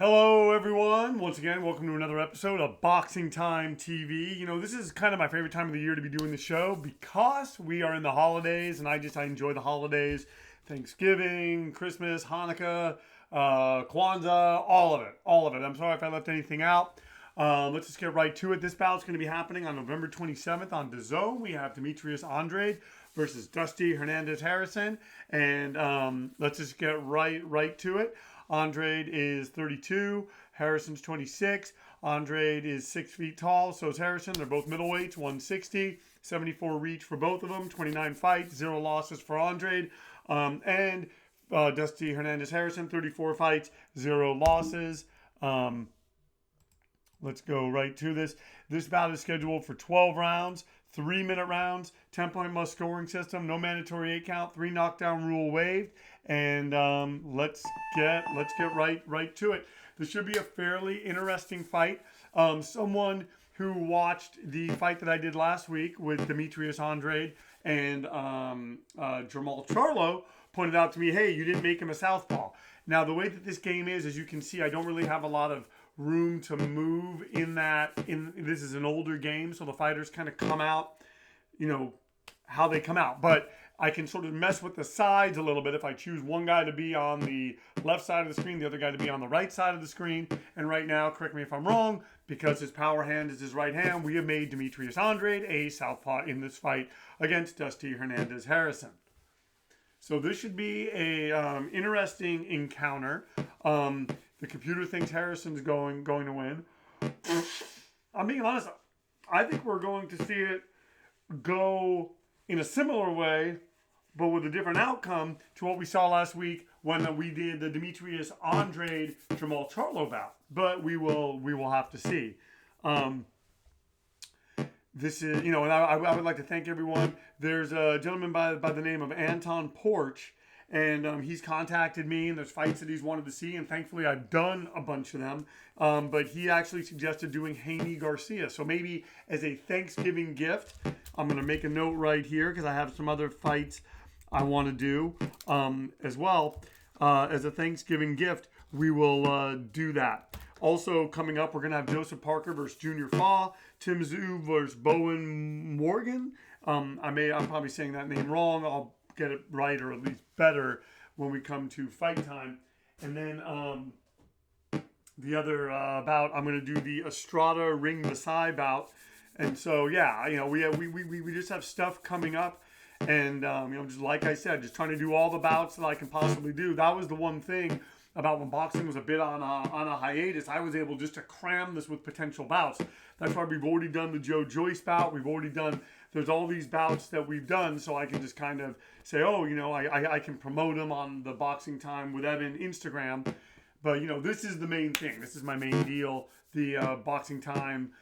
Hello, everyone. Once again, welcome to another episode of Boxing Time TV. You know, this is kind of my favorite time of the year to be doing the show because we are in the holidays, and I enjoy the holidays. Thanksgiving, Christmas, Hanukkah, Kwanzaa, all of it. I'm sorry if I left anything out. Let's just get right to it. This bout's going to be happening on November 27th on DAZN. We have Demtrius Andrade versus Dusty Hernandez Harrison, and let's just get right to it. Andrade is 32, Harrison's 26. Andrade is 6 feet tall, so is Harrison. They're both middleweights, 160, 74 reach for both of them, 29 fights, 0 losses for Andrade. And Dusty Hernandez Harrison, 34 fights, 0 losses. Let's go right to this. This bout is scheduled for 12 rounds, 3-minute rounds, 10-point must scoring system, no mandatory 8 count, 3 knockdown rule waived, and let's get right to it. This should be a fairly interesting fight. Someone who watched the fight that I did last week with Demetrius Andrade and Jermall Charlo pointed out to me, hey, you didn't make him a southpaw. Now, the way that this game is, as you can see, I don't really have a lot of room to move this is an older game, so the fighters kind of come out, how they come out. But I can sort of mess with the sides a little bit if I choose one guy to be on the left side of the screen, the other guy to be on the right side of the screen. And right now, correct me if I'm wrong, because his power hand is his right hand, we have made Demetrius Andrade a southpaw in this fight against Dusty Hernandez Harrison. So this should be a interesting encounter. The computer thinks Harrison's going to win. I'm being honest. I think we're going to see it go in a similar way, but with a different outcome to what we saw last week when we did the Demetrius Andrade Jermall Charlo bout. But we will have to see. This is, and I would like to thank everyone. There's a gentleman by the name of Anton Porch, and he's contacted me, and there's fights that he's wanted to see, and thankfully I've done a bunch of them. But he actually suggested doing Haney Garcia. So maybe as a Thanksgiving gift, I'm going to make a note right here because I have some other fights I want to do as well. As a Thanksgiving gift, we will do that. Also coming up, we're going to have Joseph Parker versus Junior Faw, Tim Zhu versus Bowen Morgan. I'm probably saying that name wrong. I'll get it right, or at least better, when we come to fight time. And then the other bout, I'm going to do the Estrada Ring Masai bout. And so, yeah, we just have stuff coming up. And, just like I said, just trying to do all the bouts that I can possibly do. That was the one thing about when boxing was a bit on a hiatus. I was able just to cram this with potential bouts. That's why we've already done the Joe Joyce bout. There's all these bouts that we've done, so I can just kind of say, I can promote them on the Boxing Time with Evan Instagram. But, this is the main thing. This is my main deal, the Boxing Time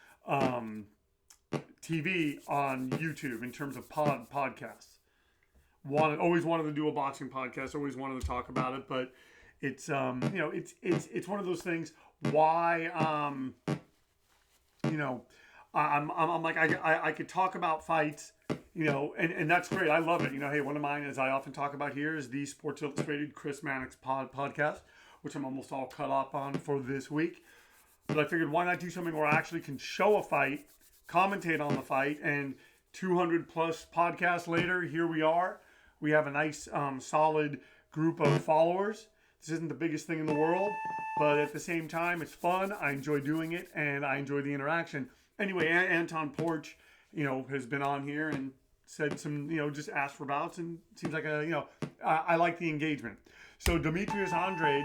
TV on YouTube in terms of podcasts. Always wanted to do a boxing podcast, always wanted to talk about it, but it's it's one of those things. Why I'm like I could talk about fights, and that's great. I love it. Hey, one of mine, as I often talk about here, is the Sports Illustrated Chris Mannix podcast, which I'm almost all cut up on for this week. But I figured, why not do something where I actually can show a fight, commentate on the fight, and 200 plus podcasts later, here we are. We have a nice, solid group of followers. This isn't the biggest thing in the world, but at the same time, it's fun. I enjoy doing it, and I enjoy the interaction. Anyway, Anton Porch, has been on here and said some, just asked for bouts, and seems like I like the engagement. So Demetrius Andrade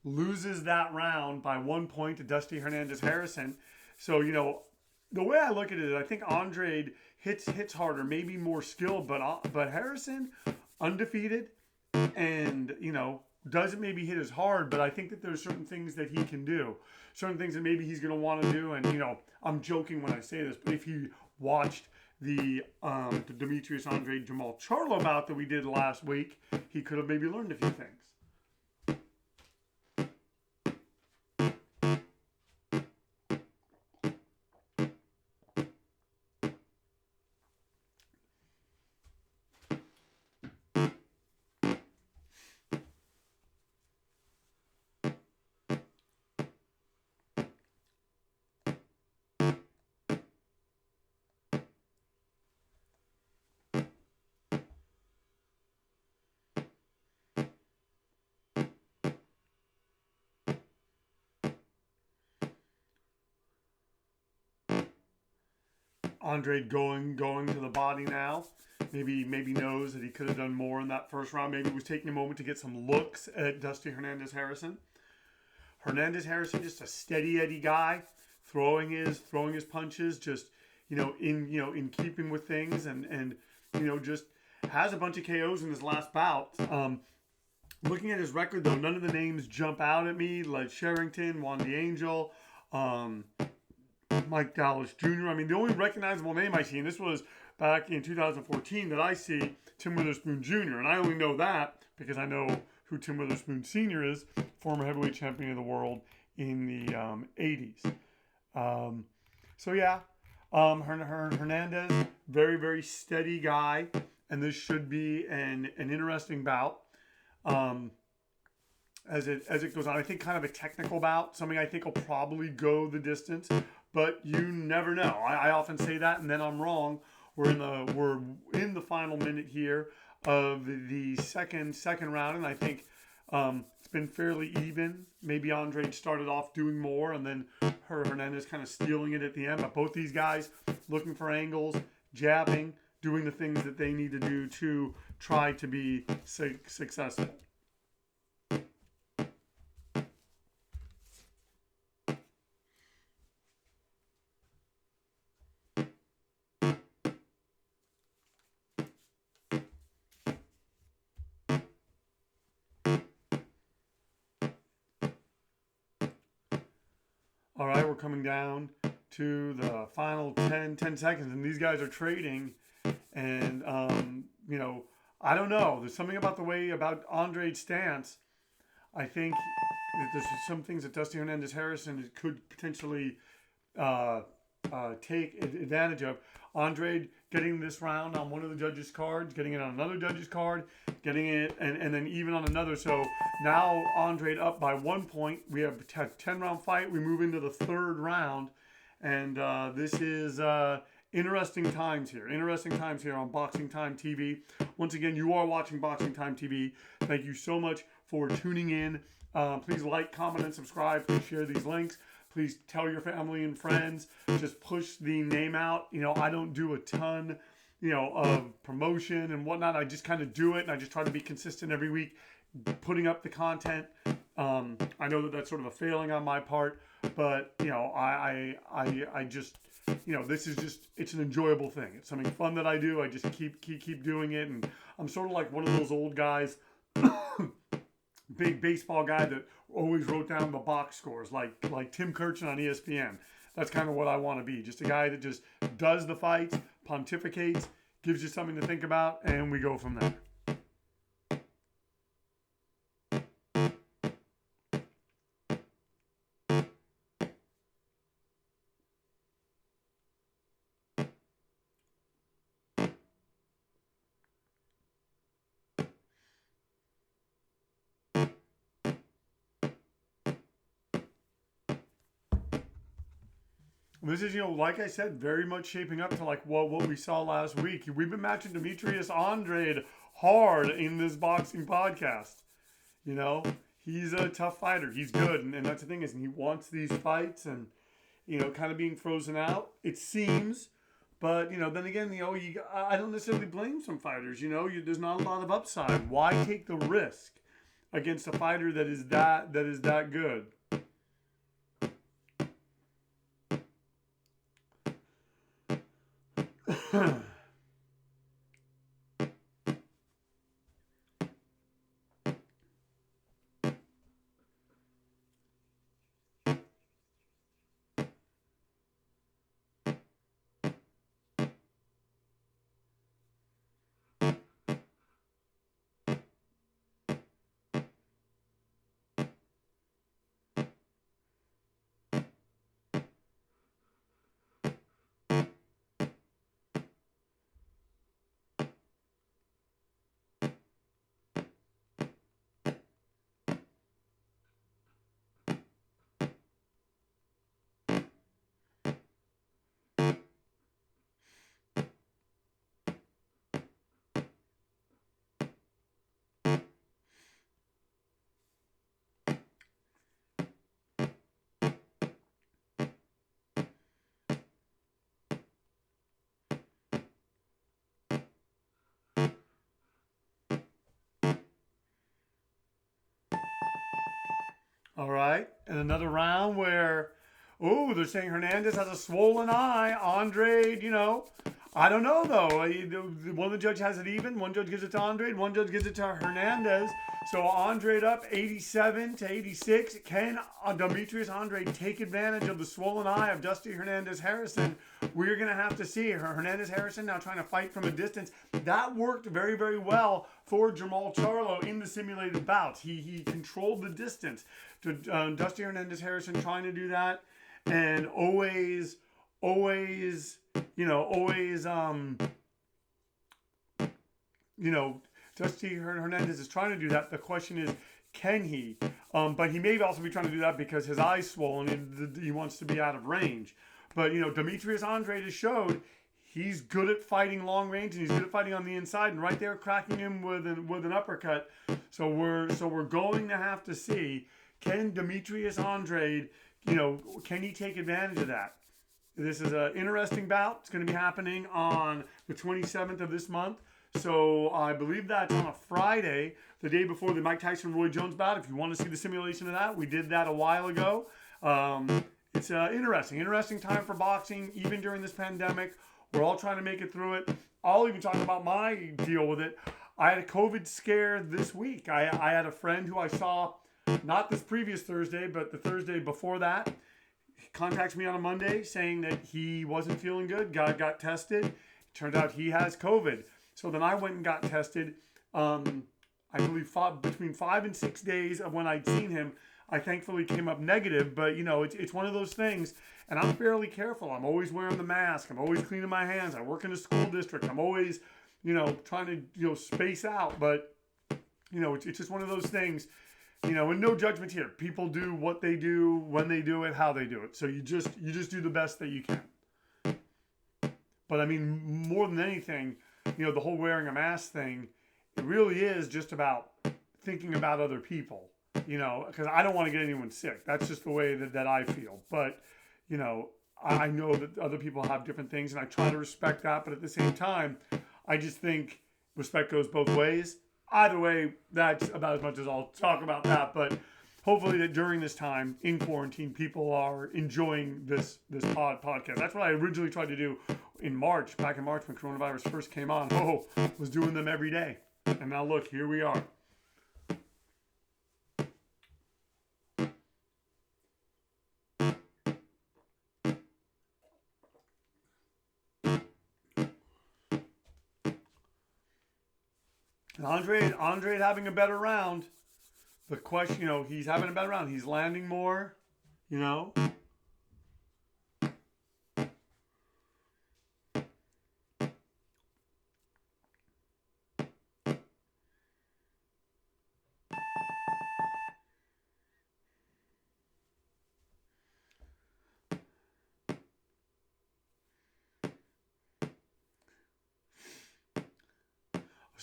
loses that round by 1 point to Dusty Hernandez Harrison. So, the way I look at it is I think Andrade hits harder, maybe more skilled, but Harrison, undefeated, and, doesn't maybe hit as hard, but I think that there's certain things that he can do. Certain things that maybe he's going to want to do, and, I'm joking when I say this, but if he watched the Demetrius Andrade Jermall Charlo bout that we did last week, he could have maybe learned a few things. Andrade going to the body now. Maybe knows that he could have done more in that first round. Maybe was taking a moment to get some looks at Dusty Hernandez Harrison. Hernandez Harrison, just a steady Eddie guy, throwing his punches, just in keeping with things, and just has a bunch of KOs in his last bout. Looking at his record though, none of the names jump out at me, like Sherrington, Juan the Angel, Mike Dallas Jr. I mean, the only recognizable name I see, and this was back in 2014 that I see, Tim Witherspoon Jr. And I only know that because I know who Tim Witherspoon Sr. is, former heavyweight champion of the world in the 80s. Hernandez, very, very steady guy, and this should be an interesting bout. As it goes on, I think kind of a technical bout, something I think will probably go the distance, but you never know. I often say that, and then I'm wrong. We're in the final minute here of the second round, and I think it's been fairly even. Maybe Andrade started off doing more, and then Hernandez kind of stealing it at the end. But both these guys looking for angles, jabbing, doing the things that they need to do to try to be successful. All right, we're coming down to the final 10 seconds, and these guys are trading. And, I don't know. There's something about Andrade's stance. I think that there's some things that Dusty Hernandez Harrison could potentially take advantage of. Andrade getting this round on one of the judges' cards, getting it on another judge's card, getting it, and then even on another. So now Andrade up by 1 point. We have a 10-round fight. We move into the third round, and this is interesting times here. Interesting times here on Boxing Time TV. Once again, you are watching Boxing Time TV. Thank you so much for tuning in. Please like, comment, and subscribe. Please share these links. Please tell your family and friends. Just push the name out. I don't do a ton, of promotion and whatnot. I just kind of do it, and I just try to be consistent every week, putting up the content. I know that that's sort of a failing on my part, but I just, this is just, it's an enjoyable thing. It's something fun that I do. I just keep doing it, and I'm sort of like one of those old guys. Big baseball guy that always wrote down the box scores, like Tim Kirchin on ESPN. That's kind of what I want to be. Just a guy that just does the fights, pontificates, gives you something to think about, and we go from there. This is, like I said, very much shaping up to like what we saw last week. We've been matching Demetrius Andrade hard in this boxing podcast. He's a tough fighter. He's good, and that's the thing is, he wants these fights, and kind of being frozen out. It seems, but then again, I don't necessarily blame some fighters. There's not a lot of upside. Why take the risk against a fighter that is that good? All right. And another round where, oh, they're saying Hernandez has a swollen eye. Andrade, I don't know though. One of the judges has it even. One judge gives it to Andrade. One judge gives it to Hernandez. So Andrade up 87 to 86. Can Demetrius Andrade take advantage of the swollen eye of Dusty Hernandez Harrison? We're going to have to see. Hernandez Harrison now trying to fight from a distance. That worked very, very well for Jermall Charlo in the simulated bouts. He controlled the distance. To Dusty Hernandez Harrison trying to do that. And always, Dusty Hernandez is trying to do that. The question is, can he? But he may also be trying to do that because his eye's swollen and he wants to be out of range. But, Demetrius Andrade has showed he's good at fighting long range and he's good at fighting on the inside and right there cracking him with an uppercut. So we're going to have to see, can Demetrius Andrade, can he take advantage of that? This is an interesting bout. It's going to be happening on the 27th of this month. So I believe that's on a Friday, the day before the Mike Tyson-Roy Jones bout. If you want to see the simulation of that, we did that a while ago. It's interesting time for boxing, even during this pandemic. We're all trying to make it through it. I'll even talk about my deal with it. I had a COVID scare this week. I had a friend who I saw, not this previous Thursday, but the Thursday before that. He contacts me on a Monday saying that he wasn't feeling good. Got tested. Turned out he has COVID. So then I went and got tested. I believe between 5 and 6 days of when I'd seen him, I thankfully came up negative. But, it's one of those things. And I'm fairly careful. I'm always wearing the mask. I'm always cleaning my hands. I work in a school district. I'm always, trying to, space out. But, it's just one of those things. And no judgment here. People do what they do, when they do it, how they do it. So you just do the best that you can. But I mean, more than anything, the whole wearing a mask thing, it really is just about thinking about other people, because I don't want to get anyone sick. That's just the way that I feel. But, I know that other people have different things and I try to respect that. But at the same time, I just think respect goes both ways. Either way, that's about as much as I'll talk about that. But hopefully that during this time in quarantine, people are enjoying this podcast. That's what I originally tried to do back in March when coronavirus first came on. Was doing them every day. And now look, here we are. And Andrade having a better round. The question, he's having a better round. He's landing more,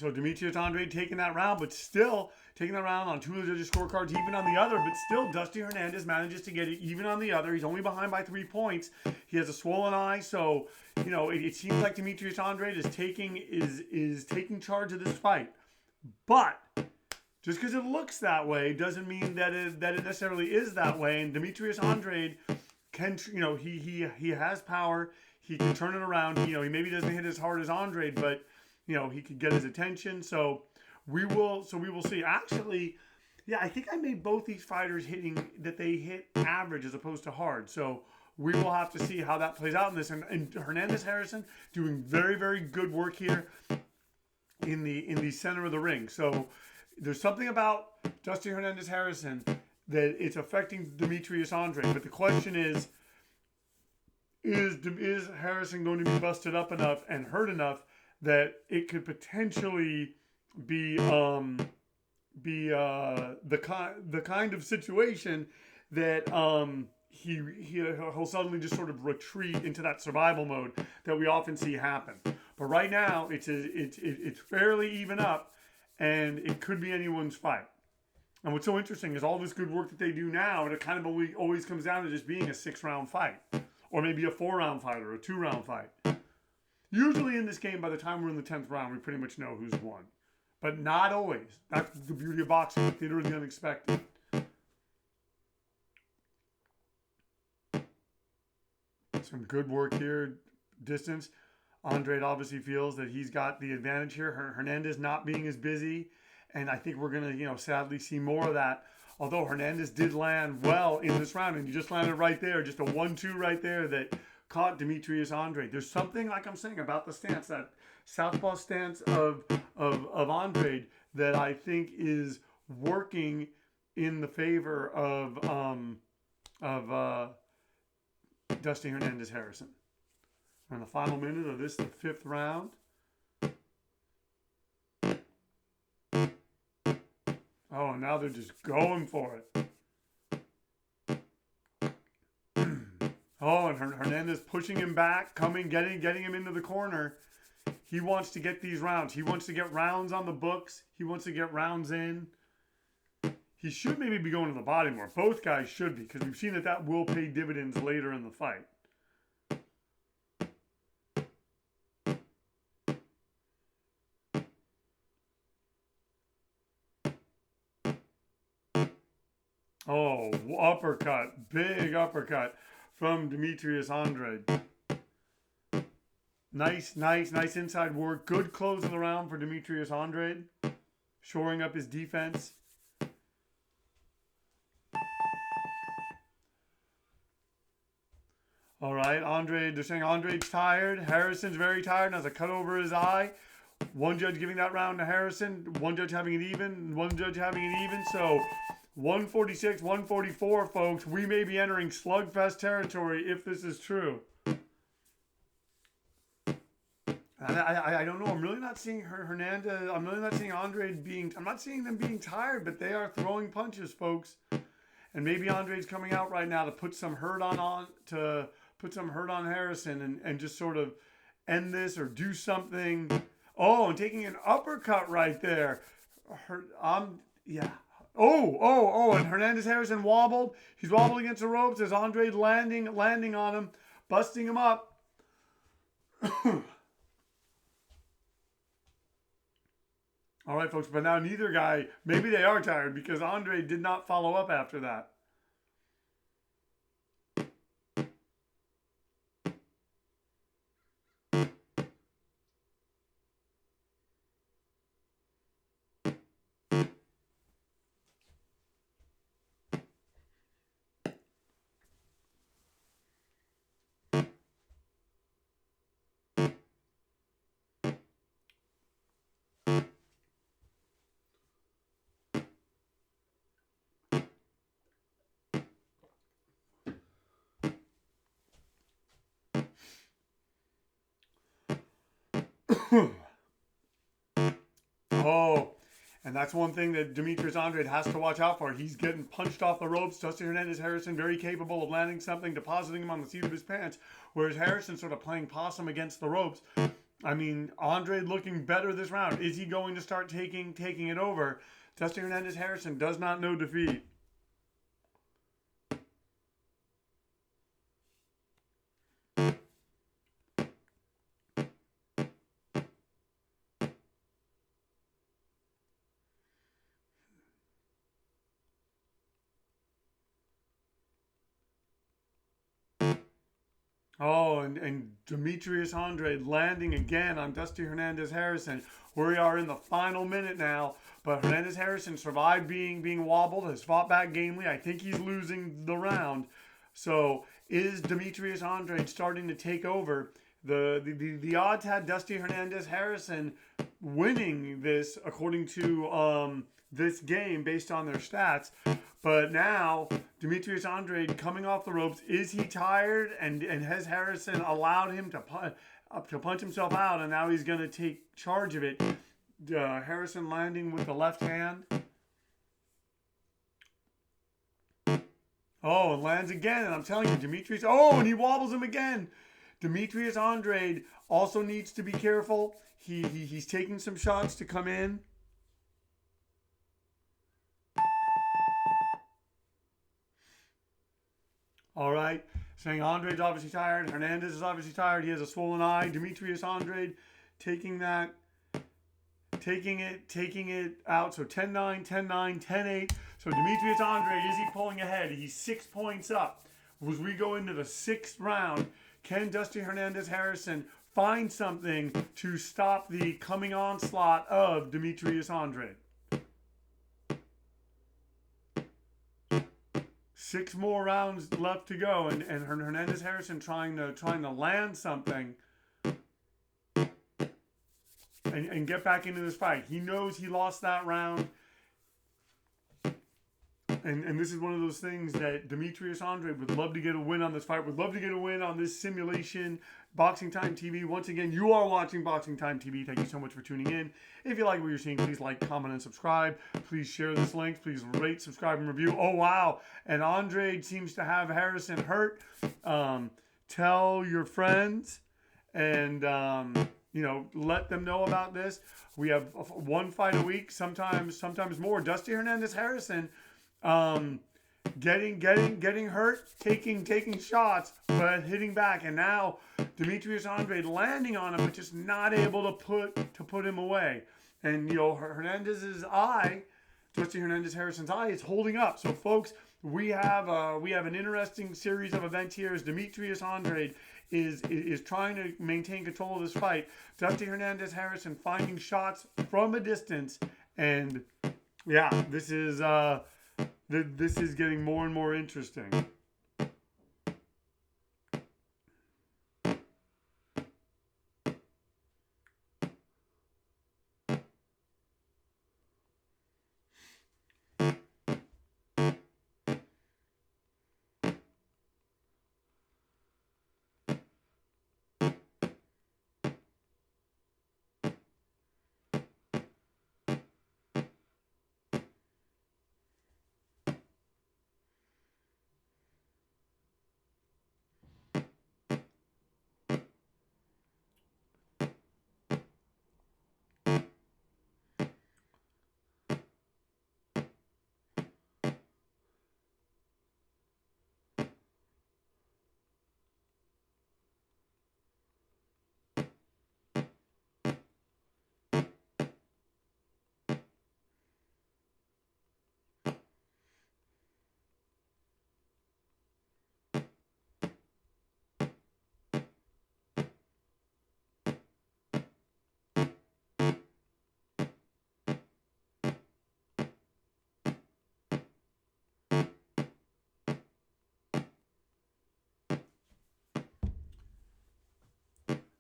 So Demetrius Andrade taking that round, but still taking that round on two of the judges' scorecards, even on the other. But still, Dusty Hernandez manages to get it even on the other. He's only behind by 3 points. He has a swollen eye, so it seems like Demetrius Andrade is taking charge of this fight. But just because it looks that way doesn't mean that it necessarily is that way. And Demetrius Andrade can, he has power. He can turn it around. He maybe doesn't hit as hard as Andrade, but he could get his attention. So we will see. Actually, yeah, I think I made both these fighters that they hit average as opposed to hard. So we will have to see how that plays out in this. And Hernandez Harrison doing very, very good work here in the center of the ring. So there's something about Dusty Hernandez Harrison that it's affecting Demetrius Andrade. But the question is Harrison going to be busted up enough and hurt enough that it could potentially be the kind of situation that he'll suddenly just sort of retreat into that survival mode that we often see happen. But right now it's fairly even up, and it could be anyone's fight. And what's so interesting is all this good work that they do now, and it kind of always comes down to just being a 6-round fight, or maybe a 4-round fight or a 2-round fight. Usually in this game, by the time we're in the 10th round, we pretty much know who's won. But not always. That's the beauty of boxing. Theater of the unexpected. some good work here. Distance. Andrade obviously feels that he's got the advantage here. Hernandez not being as busy. And I think we're going to, sadly see more of that. Although Hernandez did land well in this round. And he just landed right there. Just a 1-2 right there that caught Demetrius Andrade. There's something, like I'm saying, about the stance, that southpaw stance of Andrade, that I think is working in the favor of Dusty Hernandez Harrison. We're in the final minute of this, the 5th round. Oh, now they're just going for it. Oh, and Hernandez pushing him back, getting him into the corner. He wants to get these rounds. He wants to get rounds on the books. He wants to get rounds in. He should maybe be going to the body more. Both guys should be, because we've seen that will pay dividends later in the fight. Oh, uppercut. Big uppercut from Demetrius Andrade. Nice inside work. Good close of the round for Demetrius Andrade. Shoring up his defense. All right, Andrade, they're saying Andrade's tired. Harrison's very tired and has a cut over his eye. One judge giving that round to Harrison. One judge having it even. One judge having it even. So 146, 144, folks. We may be entering slugfest territory if this is true. I don't know. I'm really not seeing Hernandez. I'm really not seeing Andrade being. I'm not seeing them being tired, but they are throwing punches, folks. And maybe Andrade's coming out right now to put some hurt on Harrison and just sort of end this or do something. Oh, and taking an uppercut right there. Yeah. Oh, and Hernandez Harrison wobbled. He's wobbled against the ropes as Andrade landing on him, busting him up. All right, folks, but now neither guy, maybe they are tired because Andrade did not follow up after that. Oh, and that's one thing that Demetrius Andrade has to watch out for. He's getting punched off the ropes. Dusty Hernandez Harrison very capable of landing something, depositing him on the seat of his pants, whereas Harrison sort of playing possum against the ropes. I mean, Andrade looking better this round. Is he going to start taking it over? Dusty Hernandez Harrison does not know defeat. Oh, and Demetrius Andrade landing again on Dusty Hernandez Harrison. We are in the final minute now, but Hernandez Harrison survived being wobbled, has fought back gamely. I think he's losing the round. So is Demetrius Andrade starting to take over? The odds had Dusty Hernandez Harrison winning this according to this game based on their stats. But now, Demetrius Andrade coming off the ropes. Is he tired? And has Harrison allowed him to punch himself out? And now he's going to take charge of it. Harrison landing with the left hand. Oh, and lands again. And I'm telling you, Demetrius... Oh, and he wobbles him again. Demetrius Andrade also needs to be careful. He's taking some shots to come in. All right, saying Andrade's obviously tired. Hernandez is obviously tired. He has a swollen eye. Demetrius Andrade taking it out. So 10-9, 10-9, 10-8. So Demetrius Andrade, is he pulling ahead? He's 6 points up. As we go into the 6th round, Can Dusty Hernandez Harrison find something to stop the coming onslaught of Demetrius Andrade? 6 more rounds left to go, and Hernandez Harrison trying to land something and get back into this fight. He knows he lost that round. And this is one of those things that Demetrius Andrade would love to get a win on this fight, would love to get a win on this simulation. Boxing Time TV. Once again, you are watching Boxing Time TV. Thank you so much for tuning in. If you like what you're seeing, please like, comment, and subscribe. Please share this link. Please rate, subscribe, and review. Oh, wow. And Andrade seems to have Harrison hurt. Tell your friends and, let them know about this. We have one fight a week, sometimes more. Dusty Hernandez Harrison getting hurt, taking shots, but hitting back, and now Demetrius Andrade landing on him, but just not able to put him away. And Hernandez's eye, Dusty Hernandez Harrison's eye, is holding up. So folks, we have an interesting series of events here as Demetrius Andrade is trying to maintain control of this fight. Dusty Hernandez Harrison finding shots from a distance, and yeah, this is getting more and more interesting.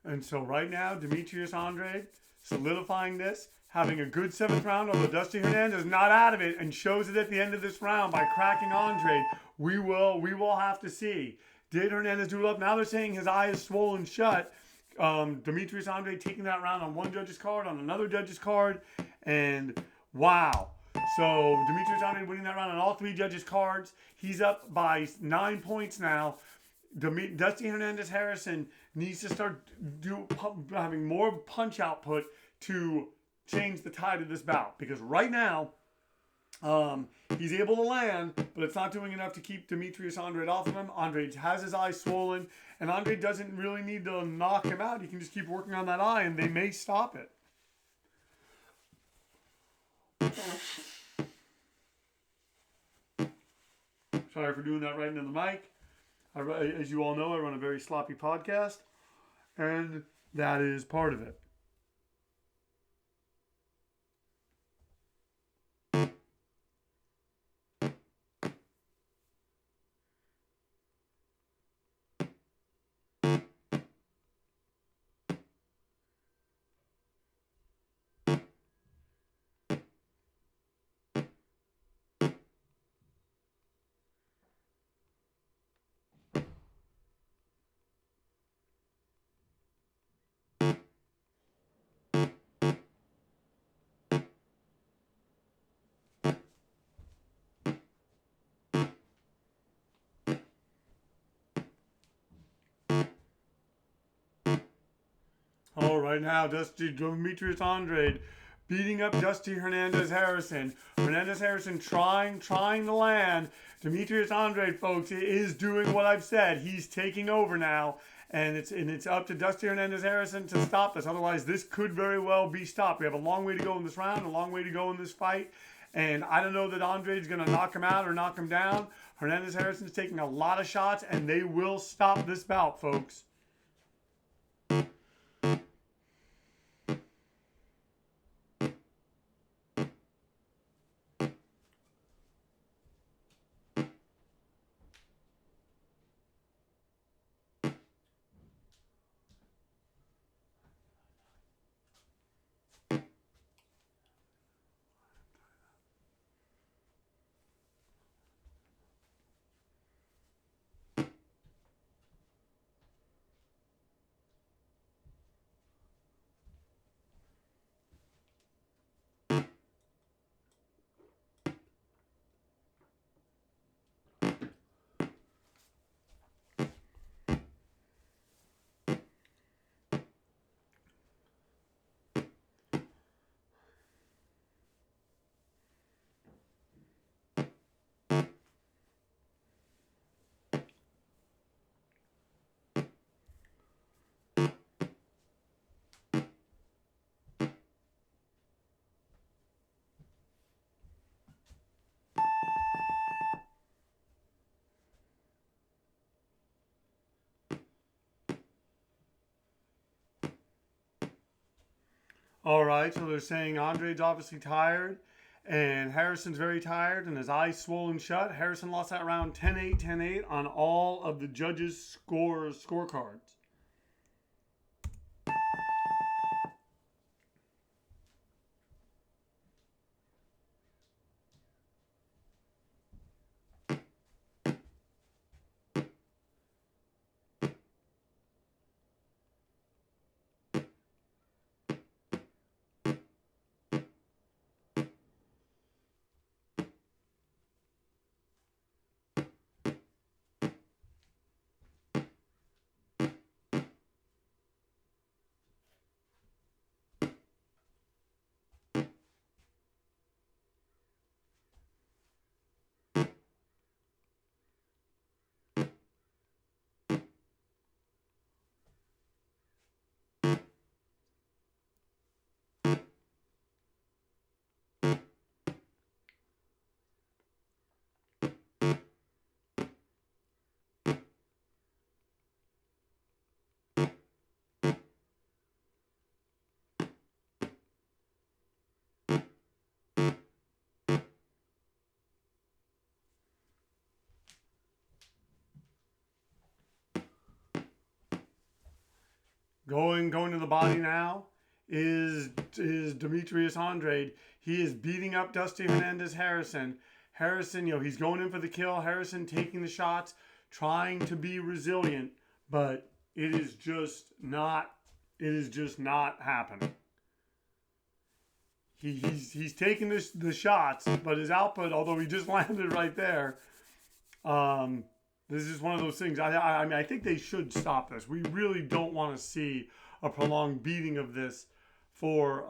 And so right now, Demetrius Andrade solidifying this, having a good 7th round, although Dusty Hernandez not out of it and shows it at the end of this round by cracking Andrade. We will have to see. Did Hernandez do it up? Now they're saying his eye is swollen shut. Demetrius Andrade taking that round on one judge's card, on another judge's card, and wow. So Demetrius Andrade winning that round on all 3 judges' cards. He's up by 9 points now. Dusty Hernandez Harrison needs to start having more punch output to change the tide of this bout, because right now he's able to land, but it's not doing enough to keep Demetrius Andrade off of him. Andrade has his eye swollen, and Andrade doesn't really need to knock him out. He can just keep working on that eye, and they may stop it. Sorry for doing that right into the mic. As you all know, I run a very sloppy podcast, and that is part of it. Oh, right now, Demetrius Andrade beating up Dusty Hernandez Harrison. Hernandez Harrison trying to land. Demetrius Andrade, folks, is doing what I've said. He's taking over now, and it's up to Dusty Hernandez Harrison to stop this. Otherwise, this could very well be stopped. We have a long way to go in this round, a long way to go in this fight, and I don't know that Andrade's going to knock him out or knock him down. Hernandez Harrison's taking a lot of shots, and they will stop this bout, folks. All right, so they're saying Andrade's obviously tired, and Harrison's very tired, and his eyes swollen shut. Harrison lost that round 10-8, 10-8 on all of the judges' scorecards. Going to the body now is Demetrius Andrade. He is beating up Dusty Hernandez Harrison. Harrison, he's going in for the kill. Harrison taking the shots, trying to be resilient, but it is just not happening. He's taking the shots, but his output, although he just landed right there, this is one of those things. I mean, I think they should stop this. We really don't want to see a prolonged beating of this for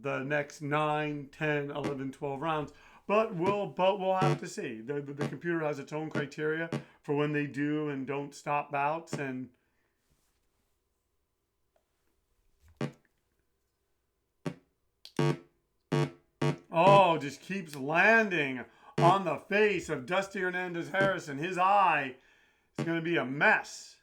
the next 9, 10, 11, 12 rounds. But we'll have to see. The computer has its own criteria for when they do and don't stop bouts. And just keeps landing on the face of Dusty Hernandez Harrison. His eye is going to be a mess.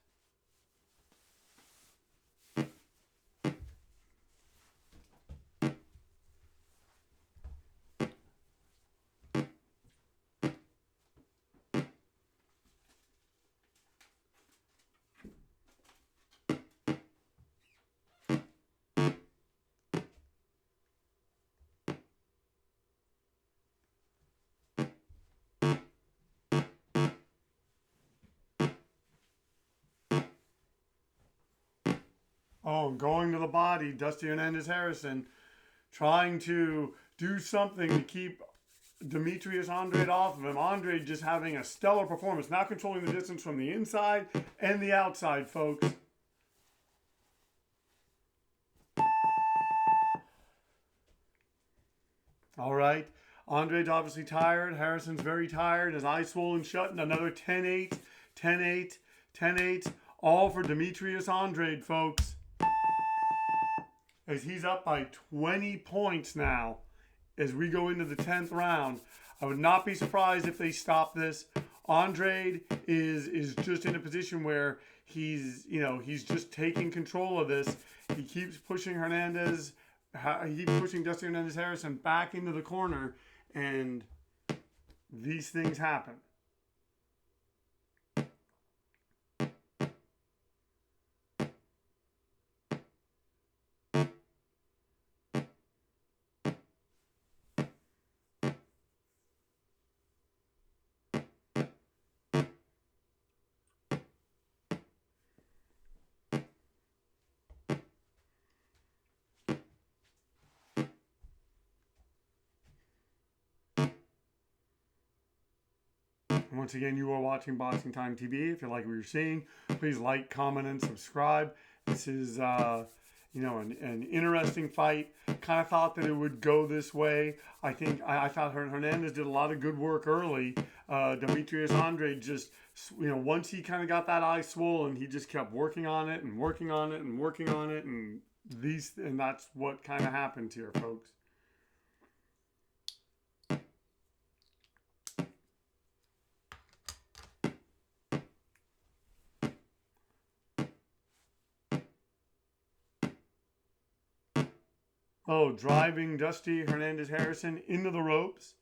Going to the body, Dusty Hernandez Harrison trying to do something to keep Demetrius Andrade off of him. Andrade just having a stellar performance, now controlling the distance from the inside and the outside, folks. All right. Andrade's obviously tired. Harrison's very tired. His eyes swollen shut. And another 10-8, 10-8, 10-8. All for Demetrius Andrade, folks. As he's up by 20 points now as we go into the 10th round. I would not be surprised if they stop this. Andrade is just in a position where he's just taking control of this. He keeps pushing Dusty Hernandez Harrison back into the corner, and these things happen. Once again, you are watching Boxing Time TV. If you like what you're seeing, please like, comment, and subscribe. This is, an interesting fight. Kind of thought that it would go this way. I thought Hernandez did a lot of good work early. Demetrius Andrade just, once he kind of got that eye swollen, he just kept working on it and working on it and working on it, and that's what kind of happened here, folks. Oh, driving Dusty Hernandez Harrison into the ropes.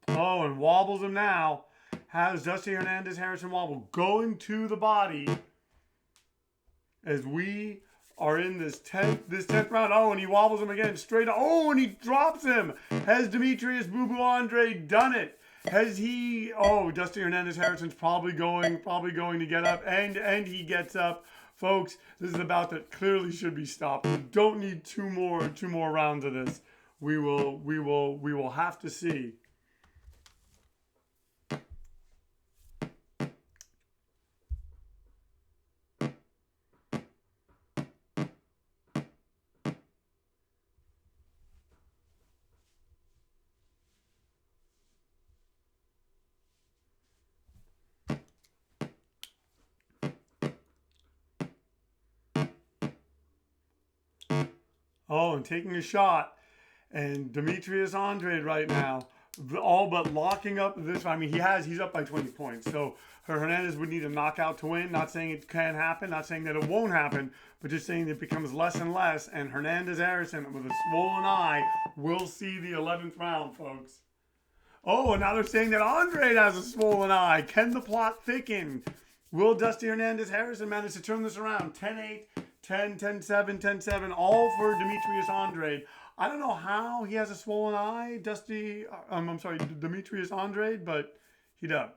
Oh, and wobbles him now. Has Dusty Hernandez Harrison wobble going to the body as we are in this 10th round. Oh, and he wobbles him again straight up. Oh, and he drops him. Has Demetrius Boo Boo Andrade done it? Has he? Oh, Dusty Hernandez Harrison's probably going to get up, and he gets up. Folks, this is a bout that clearly should be stopped. We don't need two more rounds of this. We will have to see. Oh, and taking a shot. And Demetrius Andrade right now, all but locking up this. I mean, he's up by 20 points. So Hernandez would need a knockout to win. Not saying it can happen, not saying that it won't happen, but just saying it becomes less and less. And Hernandez Harrison with a swollen eye will see the 11th round, folks. Oh, and now they're saying that Andrade has a swollen eye. Can the plot thicken? Will Dusty Hernandez Harrison manage to turn this around? 10-8, 10, 10-7, 10-7, all for Demetrius Andrade. I don't know how he has a swollen eye, Demetrius Andrade, but he does.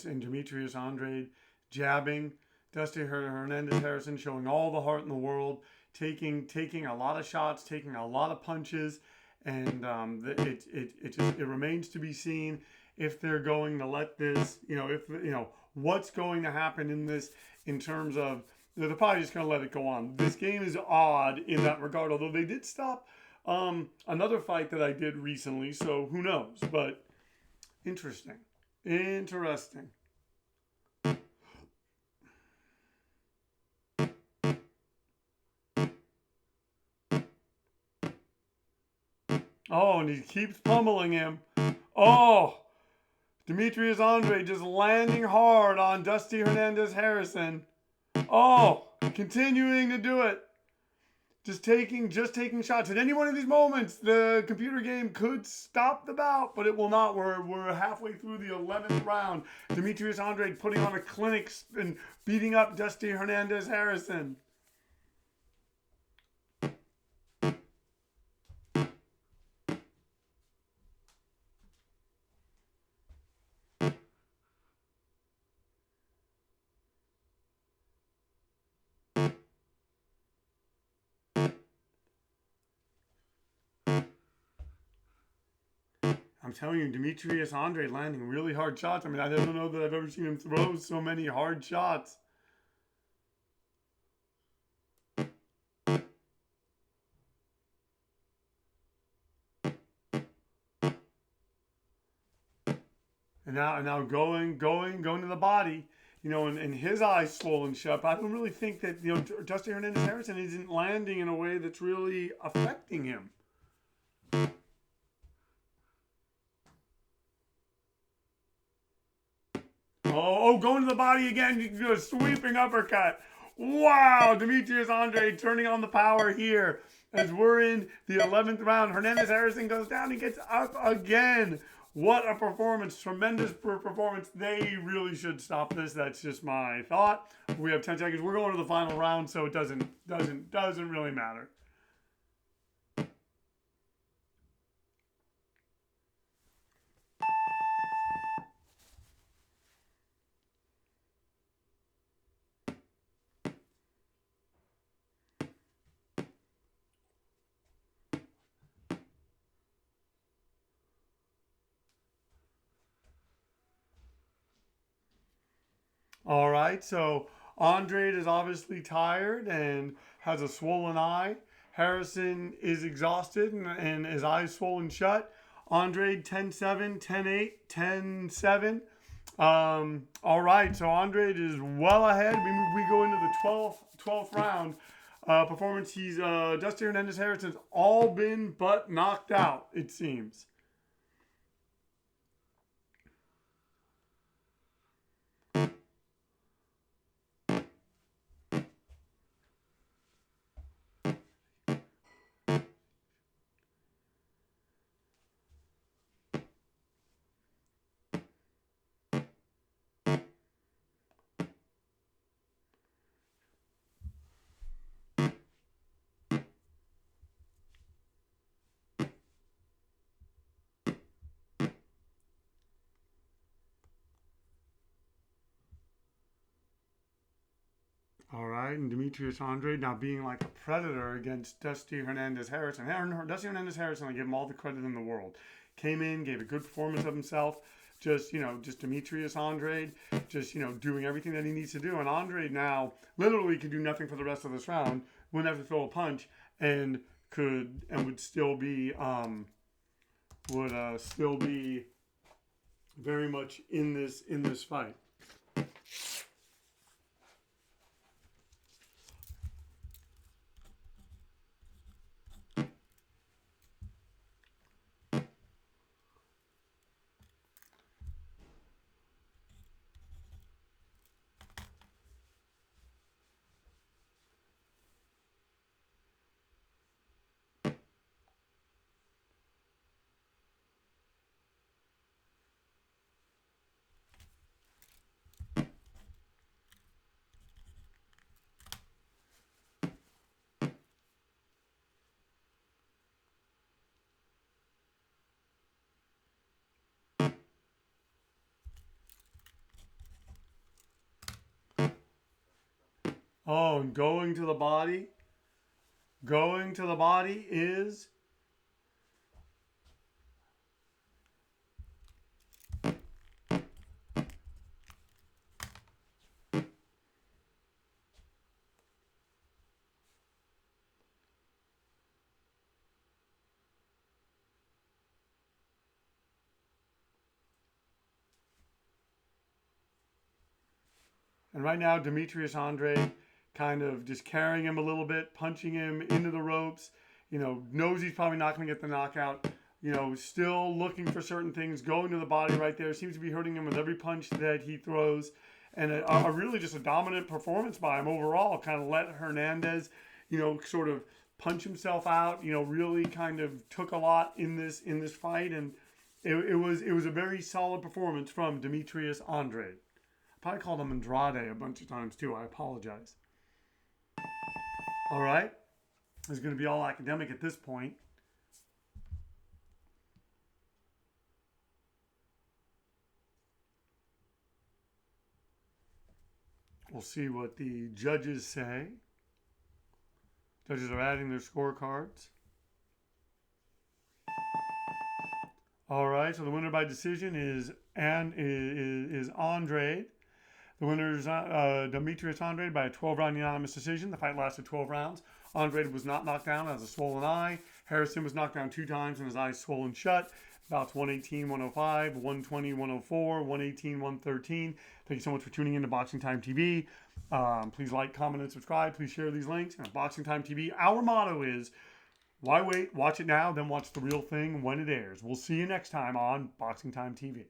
And Demetrius Andrade jabbing. Dusty Hernandez Harrison showing all the heart in the world, taking a lot of shots, taking a lot of punches, and it remains to be seen if they're going to let this, what's going to happen in this in terms of they're probably just going to let it go on. This game is odd in that regard, although they did stop another fight that I did recently, so who knows? But interesting. Interesting. Oh, and he keeps pummeling him. Oh, Demetrius Andrade just landing hard on Dusty Hernandez Harrison. Oh, continuing to do it. Just taking shots. At any one of these moments, the computer game could stop the bout, but it will not. We're halfway through the 11th round. Demetrius Andrade putting on a clinic and beating up Dusty Hernandez Harrison. I'm telling you, Demetrius Andrade landing really hard shots. I mean, I don't know that I've ever seen him throw so many hard shots. And now going to the body, and his eyes swollen shut. I don't really think that, Dusty Hernandez Harrison isn't landing in a way that's really affecting him. Oh, going to the body again. You can do a sweeping uppercut. Wow, Demetrius Andrade turning on the power here as we're in the 11th round. Hernandez Harrison goes down and gets up again. What a performance. Tremendous performance. They really should stop this. That's just my thought. We have 10 seconds. We're going to the final round, so it doesn't really matter. All right, so Andrade is obviously tired and has a swollen eye. Harrison is exhausted and his eyes swollen shut. Andrade 10-7, 10-8, 10-7. All right, so Andrade is well ahead. We go into the 12th round performance. He's Dusty Hernandez Harrison's all been but knocked out, it seems. All right, and Demetrius Andrade now being like a predator against Dusty Hernandez Harrison. Dusty Hernandez Harrison, I give him all the credit in the world. Came in, gave a good performance of himself. Just Demetrius Andrade, doing everything that he needs to do. And Andrade now literally could do nothing for the rest of this round. Wouldn't have to throw a punch, and would still be very much in this fight. Oh, and going to the body. Going to the body is and right now Demetrius Andrade kind of just carrying him a little bit, punching him into the ropes. Knows he's probably not going to get the knockout. Still looking for certain things, going to the body right there. Seems to be hurting him with every punch that he throws. And a really just a dominant performance by him overall. Kind of let Hernandez, sort of punch himself out. Really kind of took a lot in this fight. And it was a very solid performance from Demetrius Andrade. I probably called him Andrade a bunch of times too. I apologize. All right. It's going to be all academic at this point. We'll see what the judges say. Judges are adding their scorecards. All right, so the winner by decision is Andrade. The winner is Demetrius Andrade by a 12-round unanimous decision. The fight lasted 12 rounds. Andrade was not knocked down, has a swollen eye. Harrison was knocked down 2 times and his eyes swollen shut. Bouts 118, 105, 120, 104, 118, 113. Thank you so much for tuning in to Boxing Time TV. Please like, comment, and subscribe. Please share these links. And Boxing Time TV, our motto is, why wait? Watch it now, then watch the real thing when it airs. We'll see you next time on Boxing Time TV.